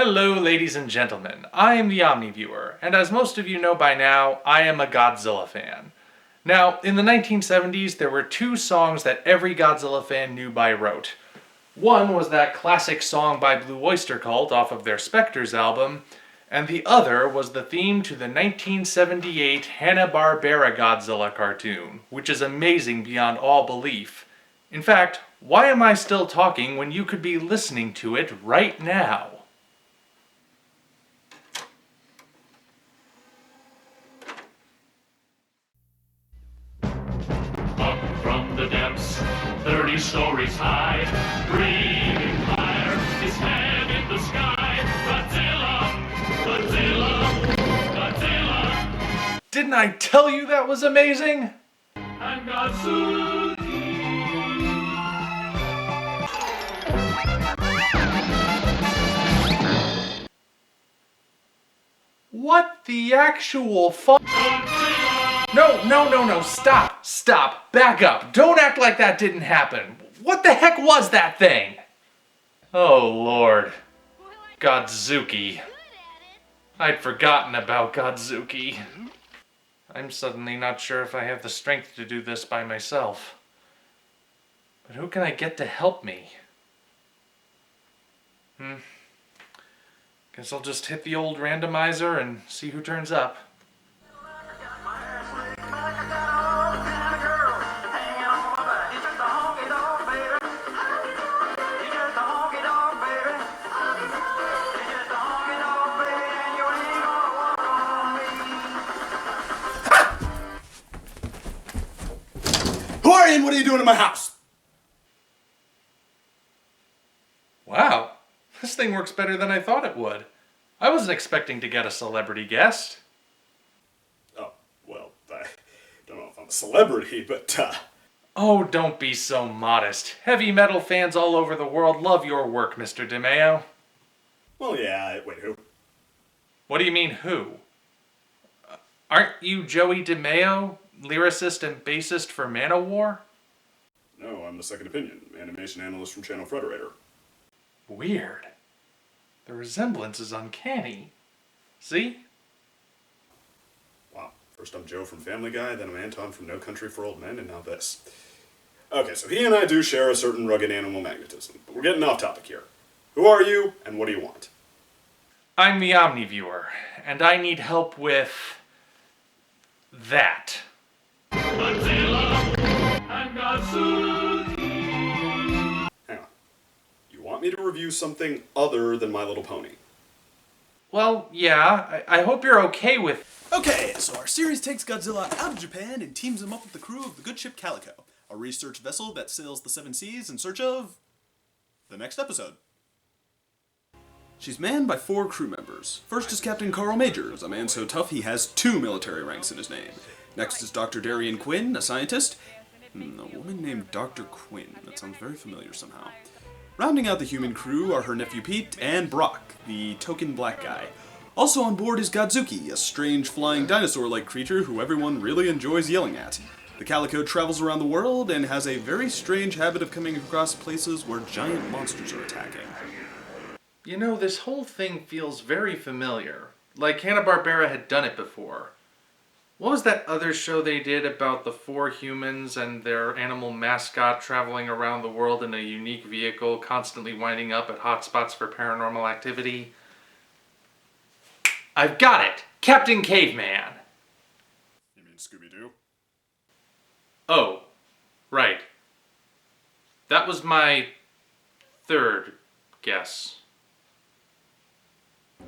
Hello, ladies and gentlemen. I am the Omni-Viewer, and as most of you know by now, I am a Godzilla fan. Now, in the 1970s, there were two songs that every Godzilla fan knew by rote. One was that classic song by Blue Oyster Cult off of their Spectres album, and the other was the theme to the 1978 Hanna-Barbera Godzilla cartoon, which is amazing beyond all belief. In fact, why am I still talking when you could be listening to it right now? From the depths, 30 stories high, breathing fire, his head in the sky. Godzilla, Godzilla, Godzilla. Didn't I tell you that was amazing? And Godzilla. What the actual fuck? No, stop, back up. Don't act like that didn't happen. What the heck was that thing? Oh Lord. Godzuki. I'd forgotten about Godzuki. I'm suddenly not sure if I have the strength to do this by myself. But who can I get to help me? Guess I'll just hit the old randomizer and see who turns up. Who are you and what are you doing in my house? Wow, this thing works better than I thought it would. I wasn't expecting to get a celebrity guest. Oh, well, I don't know if I'm a celebrity, but, Oh, don't be so modest. Heavy metal fans all over the world love your work, Mr. DeMeo. well, yeah, wait, who? What do you mean, who? Aren't you Joey DeMeo, lyricist and bassist for Manowar? No, I'm the Second Opinion, animation analyst from Channel Frederator. Weird. The resemblance is uncanny. See? Wow, first I'm Joe from Family Guy, then I'm Anton from No Country for Old Men, and now this. Okay, so he and I do share a certain rugged animal magnetism, but we're getting off topic here. Who are you, and what do you want? I'm the Omni-Viewer, and I need help with that. Godzilla and Godzilla. Hang on. You want me to review something other than My Little Pony? Well, yeah, I hope you're okay with... Okay, so our series takes Godzilla out of Japan and teams him up with the crew of the good ship Calico, a research vessel that sails the seven seas in search of... the next episode. She's manned by 4 crew members. First is Captain Carl Majors, a man so tough he has 2 military ranks in his name. Next is Dr. Darian Quinn, a scientist. A woman named Dr. Quinn. That sounds very familiar somehow. Rounding out the human crew are her nephew Pete and Brock, the token black guy. Also on board is Godzuki, a strange flying dinosaur-like creature who everyone really enjoys yelling at. The Calico travels around the world and has a very strange habit of coming across places where giant monsters are attacking. You know, this whole thing feels very familiar. Like Hanna-Barbera had done it before. What was that other show they did about the 4 humans and their animal mascot traveling around the world in a unique vehicle, constantly winding up at hotspots for paranormal activity? I've got it! Captain Caveman! You mean Scooby-Doo? Oh, right. That was my 3rd guess.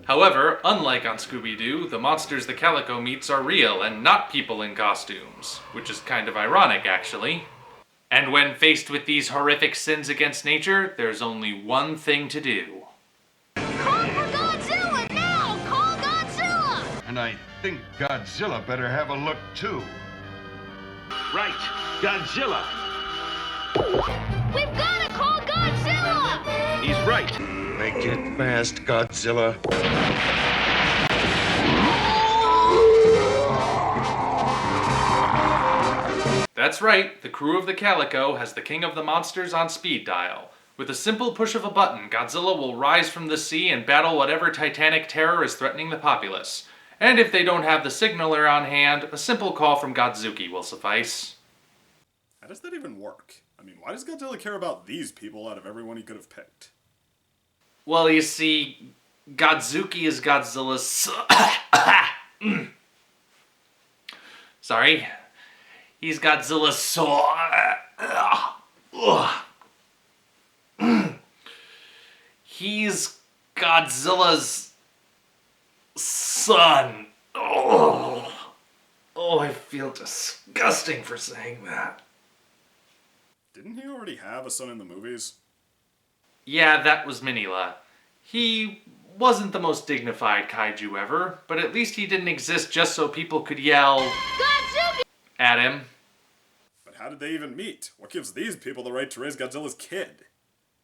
However, unlike on Scooby-Doo, the monsters the Calico meets are real and not people in costumes, which is kind of ironic, actually. And when faced with these horrific sins against nature, there's only one thing to do. Call for Godzilla now! Call Godzilla! And I think Godzilla better have a look too. Right, Godzilla. We've got to call Godzilla! He's right. Make it fast, Godzilla. That's right, the crew of the Calico has the King of the Monsters on speed dial, With a simple push of a button, Godzilla will rise from the sea and battle whatever titanic terror is threatening the populace. And if they don't have the signaler on hand, a simple call from Godzuki will suffice. How does that even work? I mean, why does Godzilla care about these people out of everyone he could have picked? Well, you see, Godzuki is Godzilla's... Sorry. He's Godzilla's He's Godzilla's son. Oh, I feel disgusting for saying that. Didn't he already have a son in the movies? Yeah, that was Minila. He wasn't the most dignified kaiju ever, but at least he didn't exist just so people could yell Godzuki! at him. But how did they even meet? What gives these people the right to raise Godzilla's kid?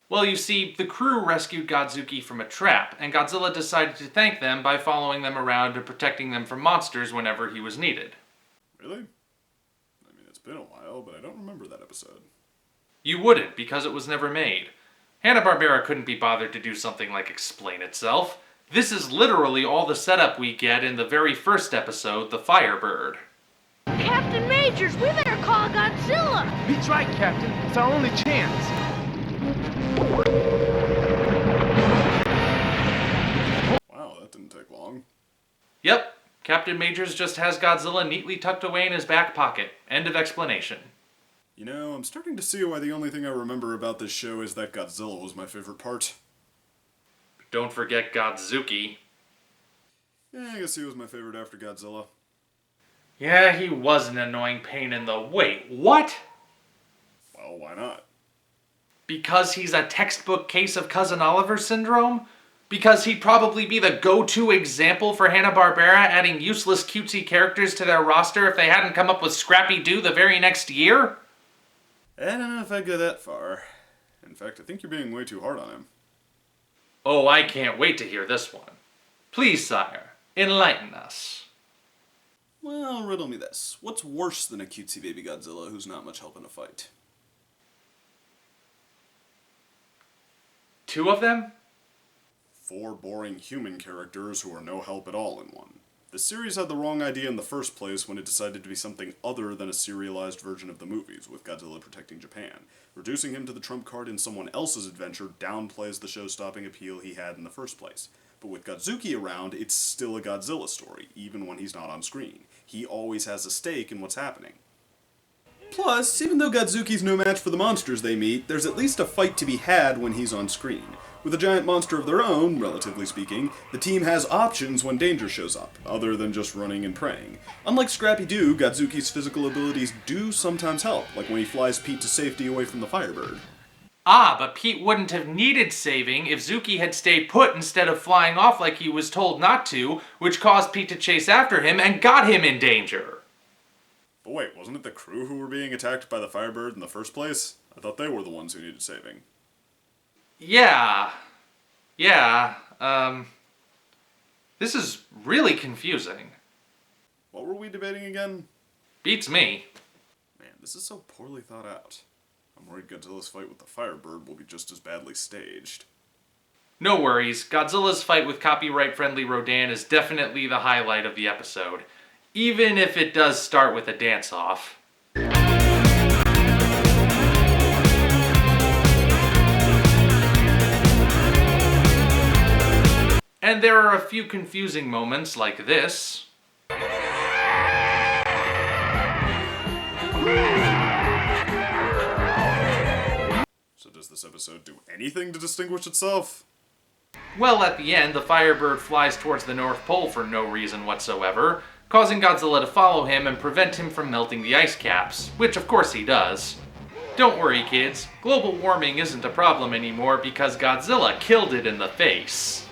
Well, you see, the crew rescued Godzuki from a trap, and Godzilla decided to thank them by following them around and protecting them from monsters whenever he was needed. Really? I mean, it's been a while, but I don't remember that episode. You wouldn't, because it was never made. Hanna-Barbera couldn't be bothered to do something like explain itself. This is literally all the setup we get in the very first episode, The Firebird. Captain Majors, we better call Godzilla! Pete's right, Captain. It's our only chance. Wow, that didn't take long. Yep, Captain Majors just has Godzilla neatly tucked away in his back pocket. End of explanation. You know, I'm starting to see why the only thing I remember about this show is that Godzilla was my favorite part. Don't forget Godzuki. Yeah, I guess he was my favorite after Godzilla. Yeah, he was an annoying pain in the... Wait, what? Well, why not? Because he's a textbook case of Cousin Oliver syndrome? Because he'd probably be the go-to example for Hanna-Barbera adding useless cutesy characters to their roster if they hadn't come up with Scrappy-Doo the very next year? I don't know if I'd go that far. In fact, I think you're being way too hard on him. Oh, I can't wait to hear this one. Please, sire, enlighten us. Well, riddle me this. What's worse than a cutesy baby Godzilla who's not much help in a fight? Two of them? 4 boring human characters who are no help at all in one. The series had the wrong idea in the first place when it decided to be something other than a serialized version of the movies, with Godzilla protecting Japan. Reducing him to the trump card in someone else's adventure downplays the show-stopping appeal he had in the first place. But with Godzuki around, it's still a Godzilla story, even when he's not on screen. He always has a stake in what's happening. Plus, even though Godzuki's no match for the monsters they meet, there's at least a fight to be had when he's on screen. With a giant monster of their own, relatively speaking, the team has options when danger shows up, other than just running and praying. Unlike Scrappy-Doo, Godzuki's physical abilities do sometimes help, like when he flies Pete to safety away from the Firebird. Ah, but Pete wouldn't have needed saving if Zuki had stayed put instead of flying off like he was told not to, which caused Pete to chase after him and got him in danger. But wait, wasn't it the crew who were being attacked by the Firebird in the first place? I thought they were the ones who needed saving. Yeah, this is really confusing. What were we debating again? Beats me. Man, this is so poorly thought out. I'm worried Godzilla's fight with the Firebird will be just as badly staged. No worries, Godzilla's fight with copyright-friendly Rodan is definitely the highlight of the episode, even if it does start with a dance-off. And there are a few confusing moments like this. So does this episode do anything to distinguish itself? Well, at the end, the Firebird flies towards the North Pole for no reason whatsoever, causing Godzilla to follow him and prevent him from melting the ice caps, which of course he does. Don't worry, kids, global warming isn't a problem anymore because Godzilla killed it in the face.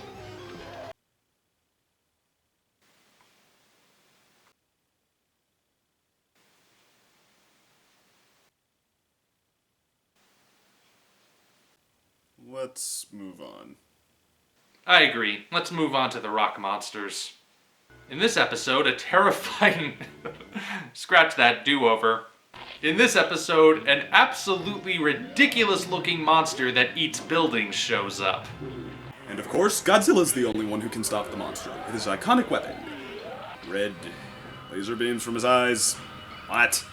Let's move on. I agree. Let's move on to the rock monsters. In this episode, a terrifying... Scratch that, do-over. In this episode, an absolutely ridiculous-looking monster that eats buildings shows up. And of course, Godzilla's the only one who can stop the monster with his iconic weapon. Red laser beams from his eyes. What?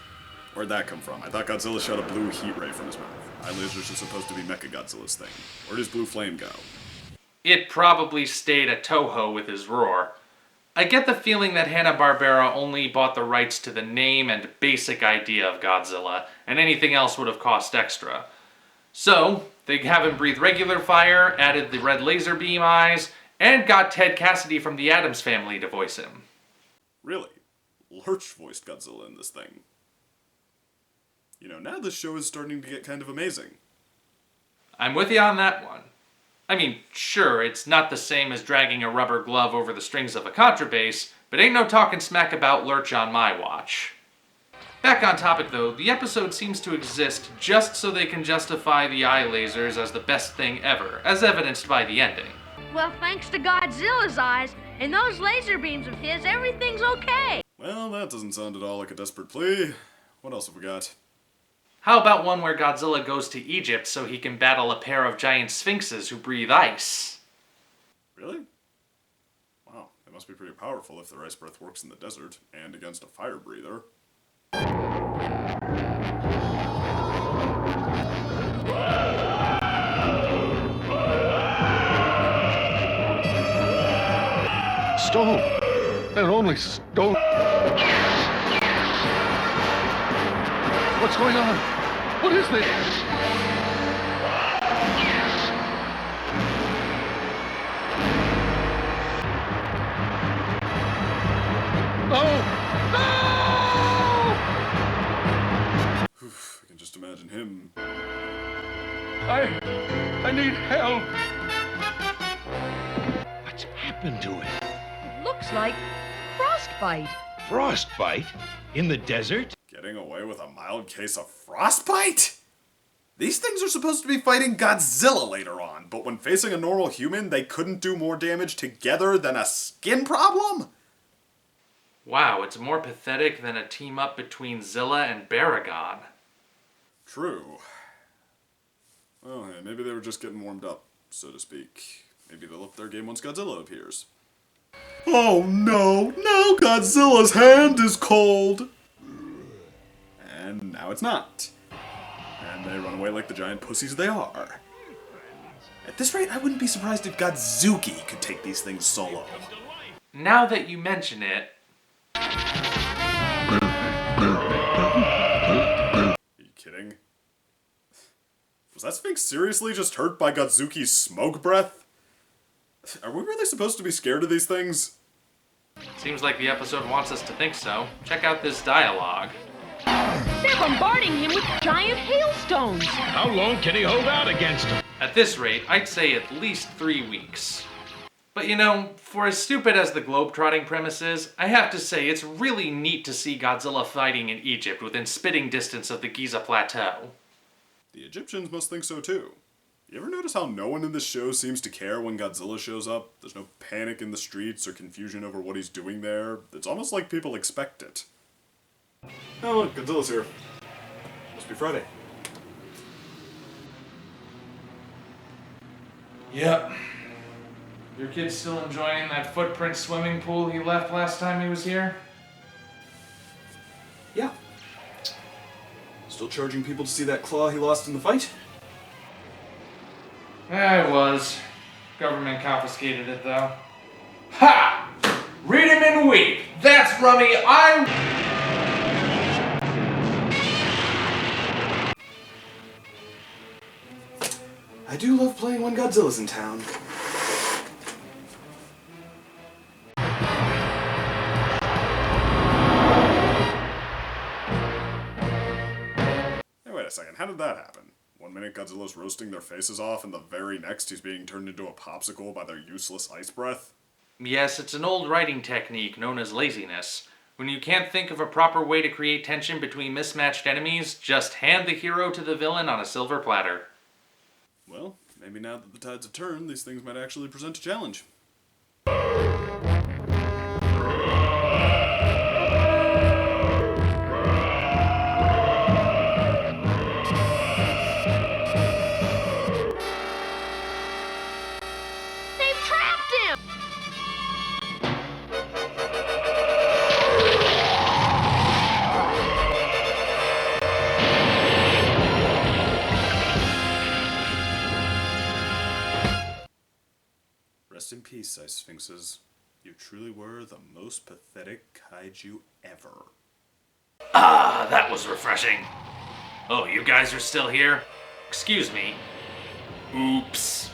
Where'd that come from? I thought Godzilla shot a blue heat ray from his mouth. Eye lasers are supposed to be Mechagodzilla's thing. Where does blue flame go? It probably stayed at Toho with his roar. I get the feeling that Hanna-Barbera only bought the rights to the name and basic idea of Godzilla, and anything else would have cost extra. So, they have him breathe regular fire, added the red laser beam eyes, and got Ted Cassidy from the Addams Family to voice him. Really? Lurch voiced Godzilla in this thing. You know, now this show is starting to get kind of amazing. I'm with you on that one. I mean, sure, it's not the same as dragging a rubber glove over the strings of a contrabass, but ain't no talking smack about Lurch on my watch. Back on topic though, the episode seems to exist just so they can justify the eye lasers as the best thing ever, as evidenced by the ending. Well, thanks to Godzilla's eyes and those laser beams of his, everything's okay. Well, that doesn't sound at all like a desperate plea. What else have we got? How about one where Godzilla goes to Egypt so he can battle a pair of giant sphinxes who breathe ice? Really? Wow, they must be pretty powerful if their ice breath works in the desert, and against a fire breather. Stone! And only stone! What's going on? What is this? No! No! Oof, I can just imagine him. I need help! What's happened to it? It looks like frostbite. Frostbite? In the desert? Getting away with a mild case of frostbite? These things are supposed to be fighting Godzilla later on, but when facing a normal human, they couldn't do more damage together than a skin problem? Wow, it's more pathetic than a team-up between Zilla and Baragon. True. Well, hey, maybe they were just getting warmed up, so to speak. Maybe they'll up their game once Godzilla appears. Oh no! Now Godzilla's hand is cold! And now it's not. And they run away like the giant pussies they are. At this rate, I wouldn't be surprised if Godzuki could take these things solo. Now that you mention it... Are you kidding? Was that Sphinx seriously just hurt by Godzuki's smoke breath? Are we really supposed to be scared of these things? Seems like the episode wants us to think so. Check out this dialogue. They're bombarding him with giant hailstones. How long can he hold out against them? At this rate, I'd say at least 3 weeks. But you know, for as stupid as the globetrotting premise is, I have to say it's really neat to see Godzilla fighting in Egypt within spitting distance of the Giza Plateau. The Egyptians must think so too. You ever notice how no one in this show seems to care when Godzilla shows up? There's no panic in the streets or confusion over what he's doing there. It's almost like people expect it. Oh look, Godzilla's here. Must be Friday. Yep. Your kid still enjoying that footprint swimming pool he left last time he was here? Yeah. Still charging people to see that claw he lost in the fight? I was. Government confiscated it though. Ha! Read him and weep! That's Rummy, I do love playing when Godzilla's in town. Hey, wait a second, how did that happen? One minute Godzilla's roasting their faces off, and the very next he's being turned into a popsicle by their useless ice breath? Yes, it's an old writing technique known as laziness. When you can't think of a proper way to create tension between mismatched enemies, just hand the hero to the villain on a silver platter. Well, maybe now that the tides have turned, these things might actually present a challenge. Rest in peace, Ice Sphinxes. You truly were the most pathetic kaiju ever. Ah, that was refreshing. Oh, you guys are still here? Excuse me. Oops.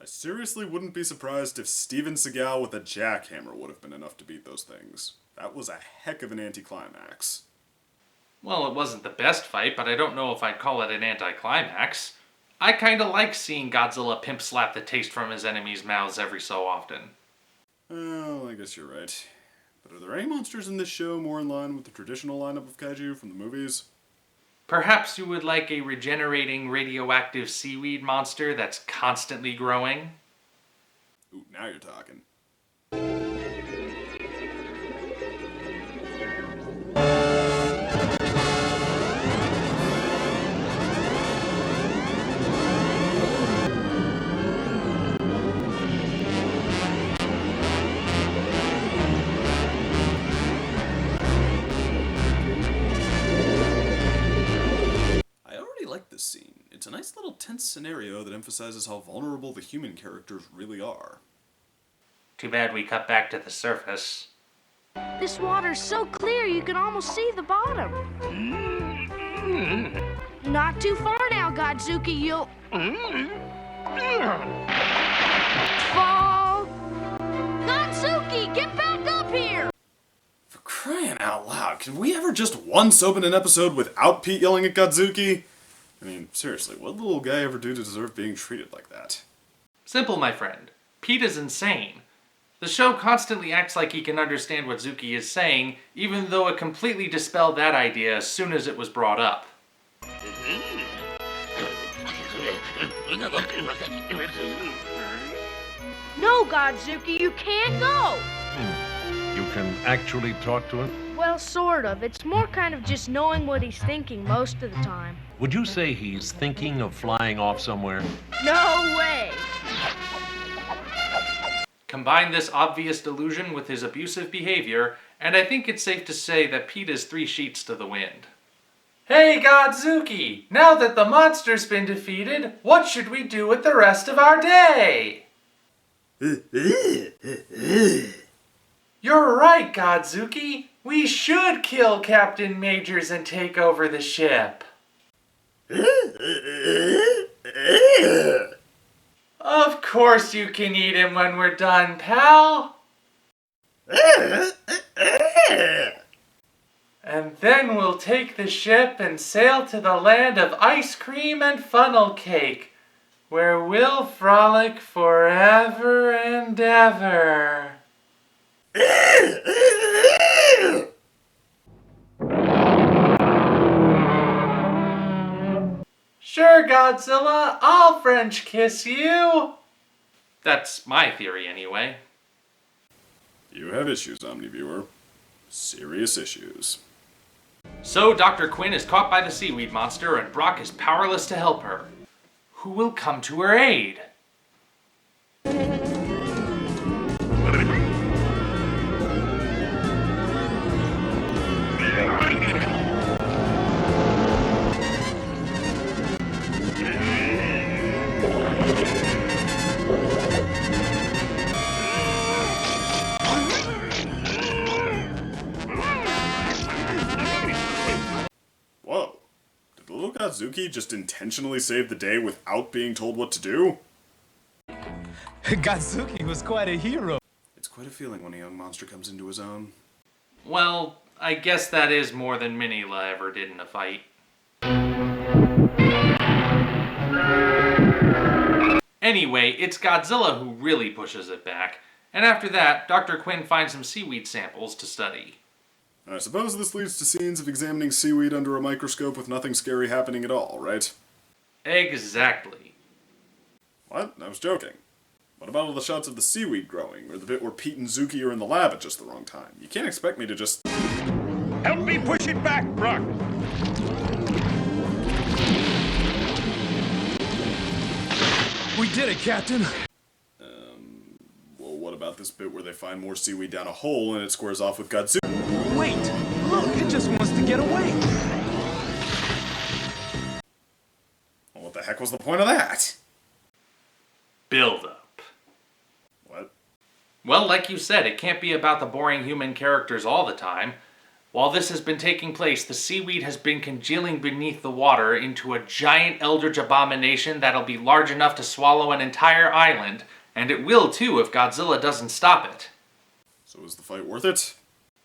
I seriously wouldn't be surprised if Steven Seagal with a jackhammer would have been enough to beat those things. That was a heck of an anticlimax. Well, it wasn't the best fight, but I don't know if I'd call it an anticlimax. I kinda like seeing Godzilla pimp slap the taste from his enemies' mouths every so often. Well, I guess you're right. But are there any monsters in this show more in line with the traditional lineup of kaiju from the movies? Perhaps you would like a regenerating radioactive seaweed monster that's constantly growing? Ooh, now you're talking. Scene. It's a nice little tense scenario that emphasizes how vulnerable the human characters really are. Too bad we cut back to the surface. This water's so clear you can almost see the bottom. Not too far now, Godzuki, you'll... fall. Godzuki, get back up here! For crying out loud, can we ever just once open an episode without Pete yelling at Godzuki? I mean, seriously, what did the little guy ever do to deserve being treated like that? Simple, my friend. Pete is insane. The show constantly acts like he can understand what Zuki is saying, even though it completely dispelled that idea as soon as it was brought up. No, Godzuki, you can't go! You can actually talk to him? Well, sort of. It's more kind of just knowing what he's thinking most of the time. Would you say he's thinking of flying off somewhere? No way! Combine this obvious delusion with his abusive behavior, and I think it's safe to say that Pete is 3 sheets to the wind. Hey, Godzuki! Now that the monster's been defeated, what should we do with the rest of our day? You're right, Godzuki. We should kill Captain Majors and take over the ship. Of course you can eat him when we're done, pal. And then we'll take the ship and sail to the land of ice cream and funnel cake, where we'll frolic forever and ever. Sure, Godzilla, I'll French kiss you. That's my theory, anyway. You have issues, Omni-Viewer. Serious issues. So Dr. Quinn is caught by the seaweed monster and Brock is powerless to help her. Who will come to her aid? Whoa. Did the little Godzuki just intentionally save the day without being told what to do? Godzuki was quite a hero. It's quite a feeling when a young monster comes into his own. Well, I guess that is more than Minila ever did in a fight. Anyway, it's Godzilla who really pushes it back, and after that, Dr. Quinn finds some seaweed samples to study. I suppose this leads to scenes of examining seaweed under a microscope with nothing scary happening at all, right? Exactly. What? I was joking. What about all the shots of the seaweed growing, or the bit where Pete and Zuki are in the lab at just the wrong time? You can't expect me to just... Help me push it back, Brock! We did it, Captain. Well, what about this bit where they find more seaweed down a hole and it squares off with Godzuki? Wait, look, it just wants to get away. Well, what the heck was the point of that? Build up. Well, like you said, it can't be about the boring human characters all the time. While this has been taking place, the seaweed has been congealing beneath the water into a giant eldritch abomination that'll be large enough to swallow an entire island, and it will too if Godzilla doesn't stop it. So is the fight worth it?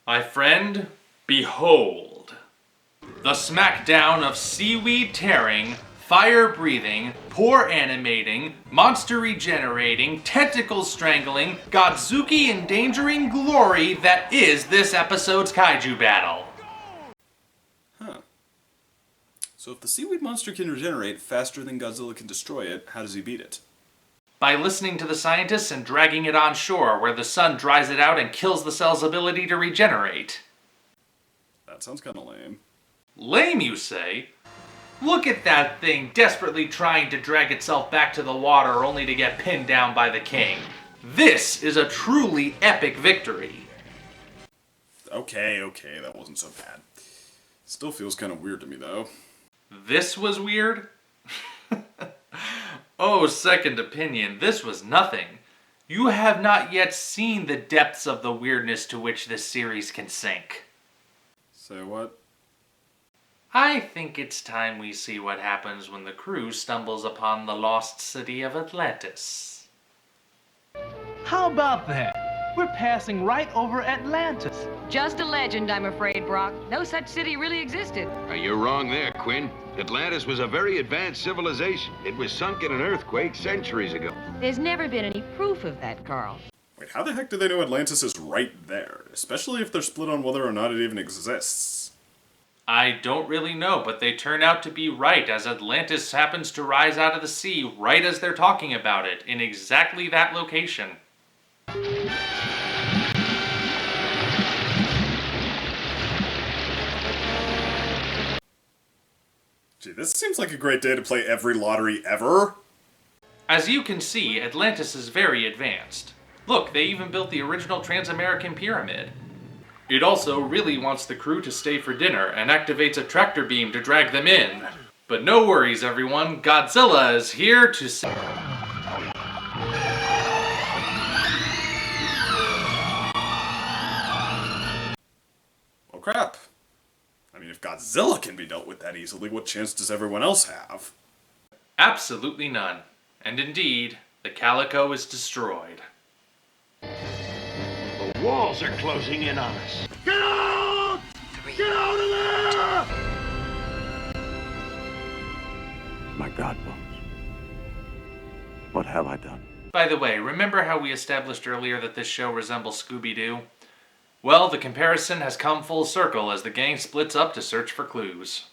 My friend, behold. The smackdown of seaweed tearing, fire breathing, pore animating, monster regenerating, tentacle strangling, Godzuki endangering glory that is this episode's kaiju battle. Huh. So if the seaweed monster can regenerate faster than Godzilla can destroy it, how does he beat it? By listening to the scientists and dragging it on shore, where the sun dries it out and kills the cell's ability to regenerate. That sounds kinda lame. Lame, you say? Look at that thing desperately trying to drag itself back to the water only to get pinned down by the king. This is a truly epic victory. Okay, that wasn't so bad. Still feels kinda weird to me, though. This was weird? Oh, second opinion, this was nothing. You have not yet seen the depths of the weirdness to which this series can sink. Say what? I think it's time we see what happens when the crew stumbles upon the lost city of Atlantis. How about that? We're passing right over Atlantis. Just a legend, I'm afraid, Brock. No such city really existed. You're wrong there, Quinn. Atlantis was a very advanced civilization. It was sunk in an earthquake centuries ago. There's never been any proof of that, Carl. Wait, how the heck do they know Atlantis is right there? Especially if they're split on whether or not it even exists. I don't really know, but they turn out to be right, as Atlantis happens to rise out of the sea right as they're talking about it, in exactly that location. Gee, this seems like a great day to play every lottery ever. As you can see, Atlantis is very advanced. Look, they even built the original Trans-American Pyramid. It also really wants the crew to stay for dinner and activates a tractor beam to drag them in. But no worries, everyone. Godzilla is here to save. Oh crap. I mean, if Godzilla can be dealt with that easily, what chance does everyone else have? Absolutely none. And indeed, the Calico is destroyed. The walls are closing in on us. Get out! Get out of there! My God, Bones. What have I done? By the way, remember how we established earlier that this show resembles Scooby-Doo? Well, the comparison has come full circle as the gang splits up to search for clues.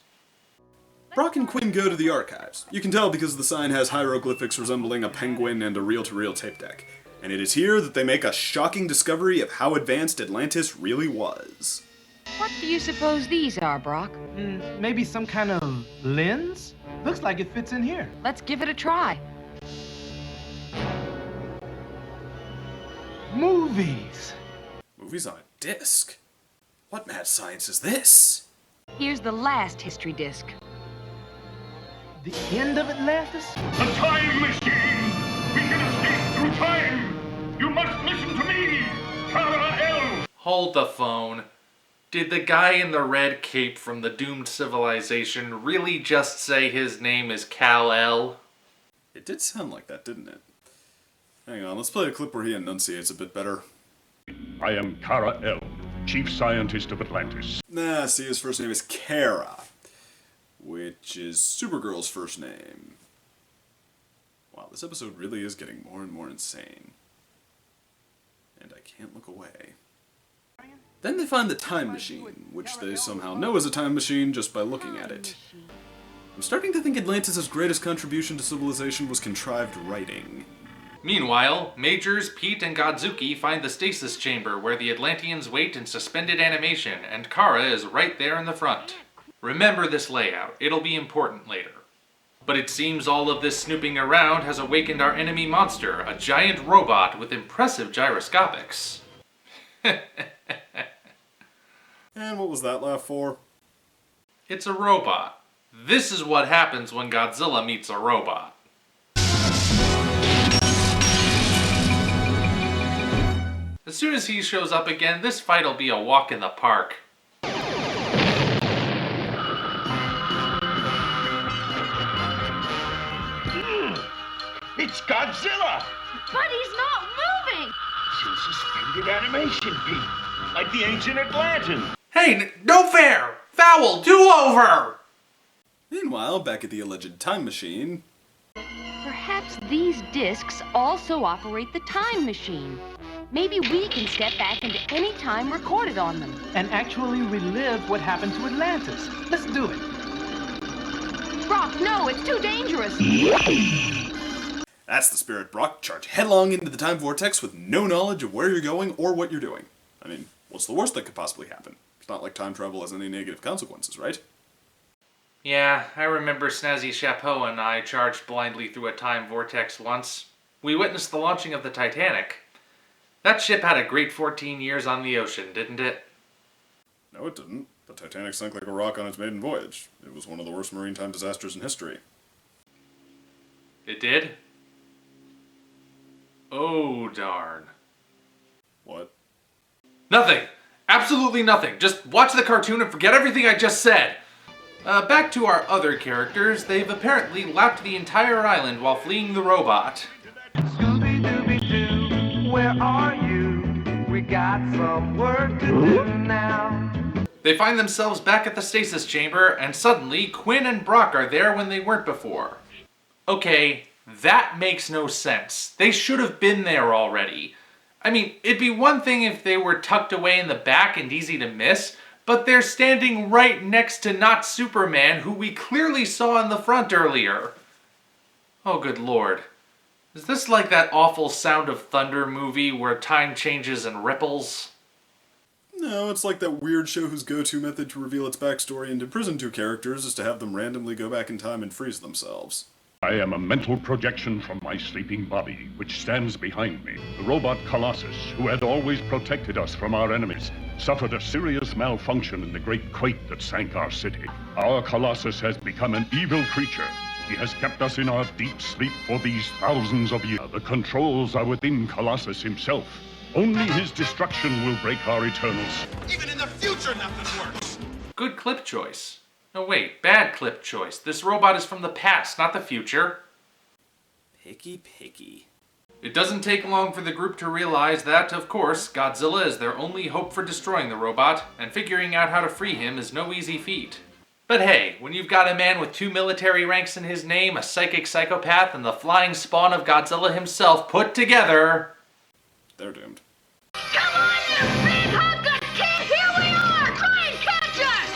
Brock and Quinn go to the archives. You can tell because the sign has hieroglyphics resembling a penguin and a reel-to-reel tape deck. And it is here that they make a shocking discovery of how advanced Atlantis really was. What do you suppose these are, Brock? Maybe some kind of lens? Looks like it fits in here. Let's give it a try. Movies. Movies on a disc? What mad science is this? Here's the last history disc. The end of Atlantis? The time machine! We can escape through time! You must listen to me! Kara-El! Hold the phone. Did the guy in the red cape from the doomed civilization really just say his name is Kal-El? It did sound like that, didn't it? Hang on, let's play a clip where he enunciates a bit better. I am Kara-El, Chief Scientist of Atlantis. Nah, see, his first name is Kara, which is Supergirl's first name. Wow, this episode really is getting more and more insane. And I can't look away. Then they find the time machine, which they somehow know is a time machine just by looking at it. I'm starting to think Atlantis' greatest contribution to civilization was contrived writing. Meanwhile, Majors, Pete, and Godzuki find the stasis chamber where the Atlanteans wait in suspended animation, and Kara is right there in the front. Remember this layout, it'll be important later. But it seems all of this snooping around has awakened our enemy monster, a giant robot with impressive gyroscopics. And what was that laugh for? It's a robot. This is what happens when Godzilla meets a robot. As soon as he shows up again, this fight'll be a walk in the park. It's Godzilla! But he's not moving! It's in suspended animation, Pete. Like the ancient Atlantis. Hey, no fair! Foul! Do-over! Meanwhile, back at the alleged time machine... Perhaps these discs also operate the time machine. Maybe we can step back into any time recorded on them. And actually relive what happened to Atlantis. Let's do it. Brock, no, it's too dangerous. That's the spirit, Brock. Charge headlong into the time vortex with no knowledge of where you're going or what you're doing. I mean, what's the worst that could possibly happen? It's not like time travel has any negative consequences, right? Yeah, I remember Snazzy Chapeau and I charged blindly through a time vortex once. We witnessed the launching of the Titanic. That ship had a great 14 years on the ocean, didn't it? No, it didn't. The Titanic sank like a rock on its maiden voyage. It was one of the worst maritime disasters in history. It did? Oh, darn. What? Nothing! Absolutely nothing! Just watch the cartoon and forget everything I just said! Back to our other characters, they've apparently lapped the entire island while fleeing the robot. Scooby-Doo, where are you? We got some work to do now. They find themselves back at the stasis chamber, and suddenly Quinn and Brock are there when they weren't before. Okay, that makes no sense. They should have been there already. I mean, it'd be one thing if they were tucked away in the back and easy to miss, but they're standing right next to not Superman, who we clearly saw in the front earlier. Oh, good lord. Is this like that awful Sound of Thunder movie where time changes and ripples? No, it's like that weird show whose go-to method to reveal its backstory and imprison two characters is to have them randomly go back in time and freeze themselves. I am a mental projection from my sleeping body, which stands behind me. The robot Colossus, who had always protected us from our enemies, suffered a serious malfunction in the great quake that sank our city. Our Colossus has become an evil creature. He has kept us in our deep sleep for these thousands of years. The controls are within Colossus himself. Only his destruction will break our Eternals. Even in the future, nothing works. Good clip choice. No, wait, bad clip choice. This robot is from the past, not the future. Picky. It doesn't take long for the group to realize that, of course, Godzilla is their only hope for destroying the robot, and figuring out how to free him is no easy feat. But hey, when you've got a man with 2 military ranks in his name, a psychic psychopath, and the flying spawn of Godzilla himself put together... They're doomed. Come on, you big hunk of kid! Here we are! Try and catch us!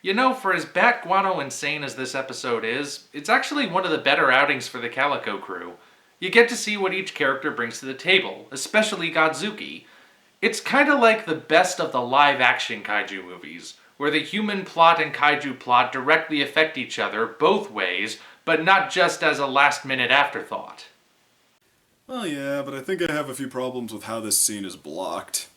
You know, for as bat guano insane as this episode is, it's actually one of the better outings for the Calico crew. You get to see what each character brings to the table, especially Godzuki. It's kinda like the best of the live-action kaiju movies, where the human plot and kaiju plot directly affect each other both ways, but not just as a last-minute afterthought. Well, yeah, but I think I have a few problems with how this scene is blocked.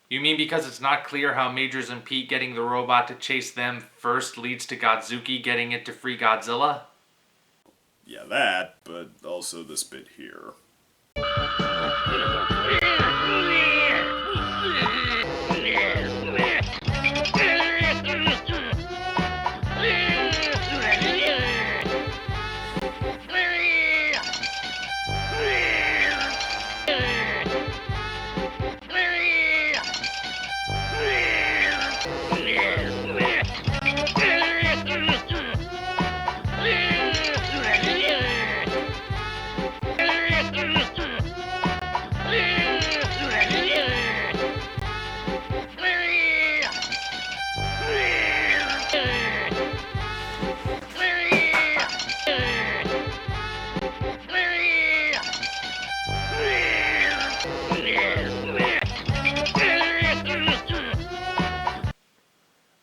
You mean because it's not clear how Majors and Pete getting the robot to chase them first leads to Godzuki getting it to free Godzilla? Yeah, that, but also this bit here.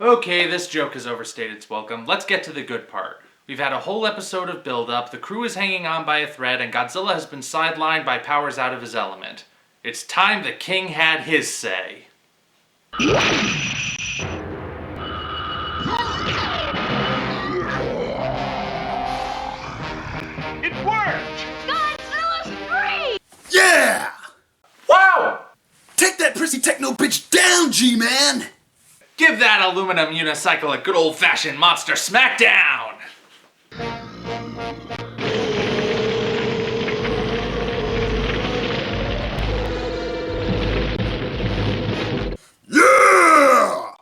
Okay, this joke has overstayed its welcome. Let's get to the good part. We've had a whole episode of build-up, the crew is hanging on by a thread, and Godzilla has been sidelined by powers out of his element. It's time the king had his say. that aluminum unicycle a good old-fashioned monster smackdown! Yeah!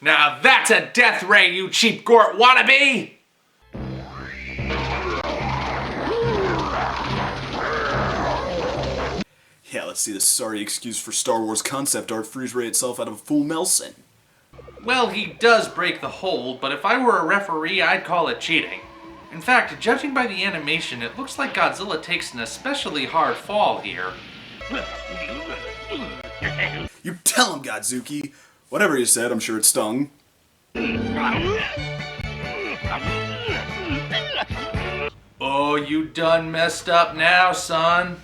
Now that's a death ray, you cheap gort wannabe! Yeah, let's see this sorry excuse for Star Wars concept art freeze ray itself out of a full Nelson. Well, he does break the hold, but if I were a referee, I'd call it cheating. In fact, judging by the animation, it looks like Godzilla takes an especially hard fall here. You tell him, Godzuki! Whatever you said, I'm sure it stung. Oh, you done messed up now, son?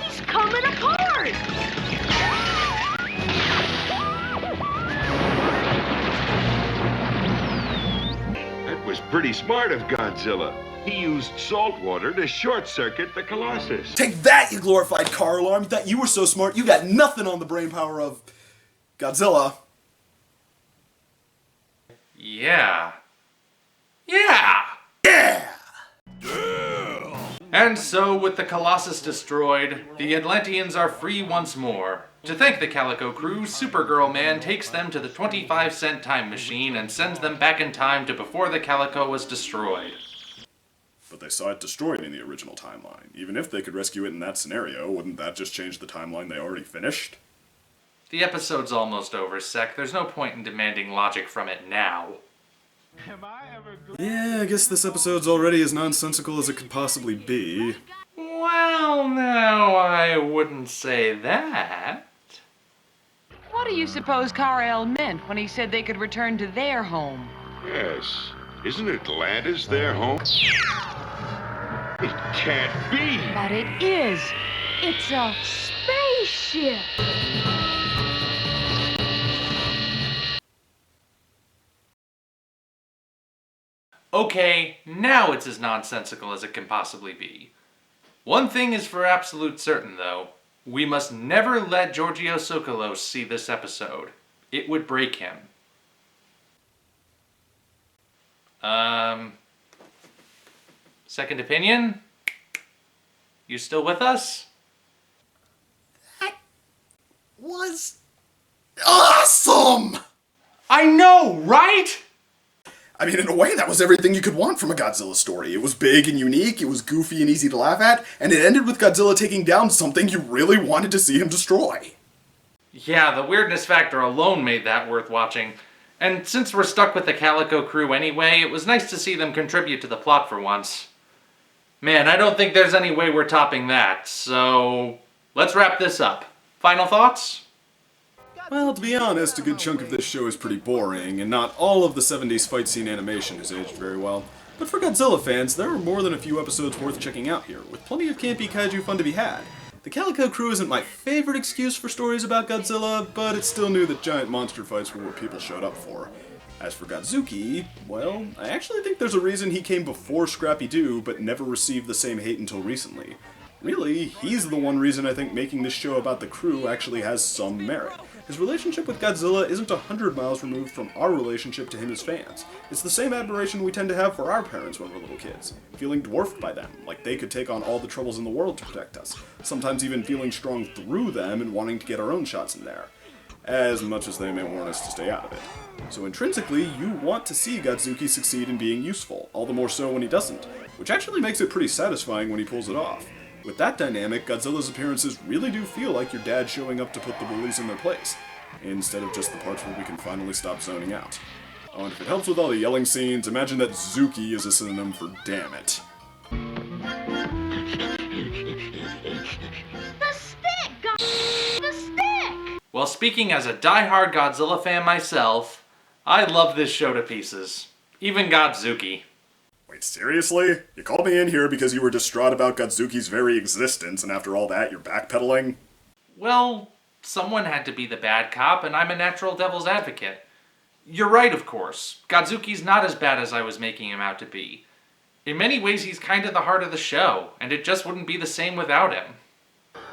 He's coming apart! That was pretty smart of Godzilla. He used salt water to short-circuit the Colossus. Take that, you glorified car alarm! You thought you were so smart, you got nothing on the brainpower of Godzilla. Yeah. Yeah! Yeah! And so, with the Colossus destroyed, the Atlanteans are free once more. To thank the Calico Crew, Supergirl Man takes them to the 25-cent time machine and sends them back in time to before the Calico was destroyed. But they saw it destroyed in the original timeline. Even if they could rescue it in that scenario, wouldn't that just change the timeline they already finished? The episode's almost over, Sec. There's no point in demanding logic from it now. Yeah, I guess this episode's already as nonsensical as it could possibly be. Well, now, I wouldn't say that. What do you suppose Kal-El meant when he said they could return to their home? Yes. Isn't Atlantis their home? It can't be! But it is. It's a spaceship. Okay, now it's as nonsensical as it can possibly be. One thing is for absolute certain, though. We must never let Giorgio Tsoukalos see this episode. It would break him. Second opinion? You still with us? Was awesome! I know, right? I mean, in a way, that was everything you could want from a Godzilla story. It was big and unique, it was goofy and easy to laugh at, and it ended with Godzilla taking down something you really wanted to see him destroy. Yeah, the weirdness factor alone made that worth watching. And since we're stuck with the Calico Crew anyway, it was nice to see them contribute to the plot for once. Man, I don't think there's any way we're topping that, so let's wrap this up. Final thoughts? Well, to be honest, a good chunk of this show is pretty boring, and not all of the 70s fight scene animation has aged very well. But for Godzilla fans, there are more than a few episodes worth checking out here, with plenty of campy kaiju fun to be had. The Calico Crew isn't my favorite excuse for stories about Godzilla, but it's still new that giant monster fights were what people showed up for. As for Godzuki, well, I actually think there's a reason he came before Scrappy-Doo, but never received the same hate until recently. Really, he's the one reason I think making this show about the crew actually has some merit. His relationship with Godzilla isn't 100 miles removed from our relationship to him as fans. It's the same admiration we tend to have for our parents when we're little kids, feeling dwarfed by them, like they could take on all the troubles in the world to protect us, sometimes even feeling strong through them and wanting to get our own shots in there, as much as they may warn us to stay out of it. So intrinsically, you want to see Godzuki succeed in being useful, all the more so when he doesn't, which actually makes it pretty satisfying when he pulls it off. With that dynamic, Godzilla's appearances really do feel like your dad showing up to put the bullies in their place, instead of just the parts where we can finally stop zoning out. Oh, and if it helps with all the yelling scenes, imagine that Zuki is a synonym for damn it. The stick! The stick! Well, speaking as a die-hard Godzilla fan myself, I love this show to pieces. Even Godzuki. Wait, seriously? You called me in here because you were distraught about Godzuki's very existence, and after all that, you're backpedaling? Well, someone had to be the bad cop, and I'm a natural devil's advocate. You're right, of course. Godzuki's not as bad as I was making him out to be. In many ways, he's kind of the heart of the show, and it just wouldn't be the same without him.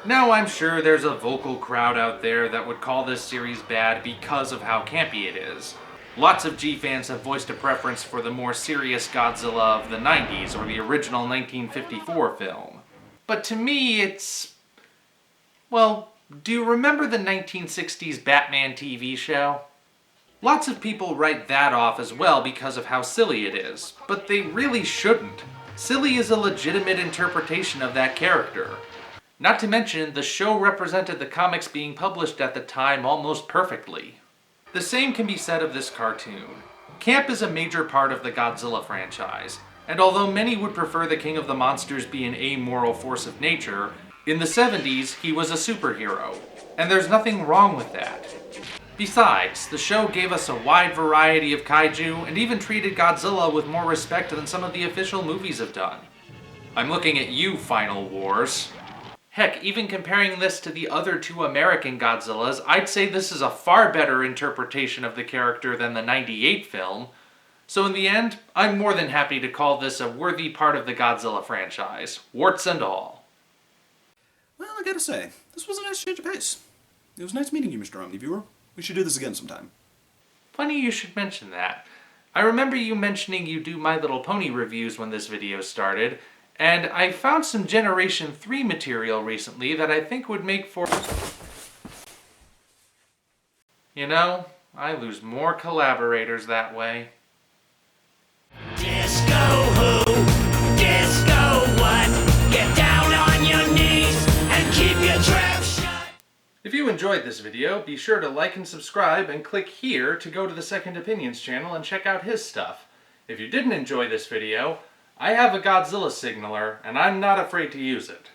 Now, I'm sure there's a vocal crowd out there that would call this series bad because of how campy it is. Lots of G-fans have voiced a preference for the more serious Godzilla of the 90s or the original 1954 film. But to me, it's... Well, do you remember the 1960s Batman TV show? Lots of people write that off as well because of how silly it is, but they really shouldn't. Silly is a legitimate interpretation of that character. Not to mention, the show represented the comics being published at the time almost perfectly. The same can be said of this cartoon. Camp is a major part of the Godzilla franchise, and although many would prefer the King of the Monsters be an amoral force of nature, in the 70s he was a superhero, and there's nothing wrong with that. Besides, the show gave us a wide variety of kaiju and even treated Godzilla with more respect than some of the official movies have done. I'm looking at you, Final Wars. Heck, even comparing this to the other two American Godzillas, I'd say this is a far better interpretation of the character than the '98 film. So in the end, I'm more than happy to call this a worthy part of the Godzilla franchise, warts and all. Well, I gotta say, this was a nice change of pace. It was nice meeting you, Mr. Omni-Viewer. We should do this again sometime. Funny you should mention that. I remember you mentioning you do My Little Pony reviews when this video started, and I found some Generation 3 material recently that I think would make for... You know, I lose more collaborators that way. Disco who? Disco what? Get down on your knees and keep your trap shut. If you enjoyed this video, be sure to like and subscribe and click here to go to the Second Opinions channel and check out his stuff. If you didn't enjoy this video, I have a Godzilla signaler and I'm not afraid to use it.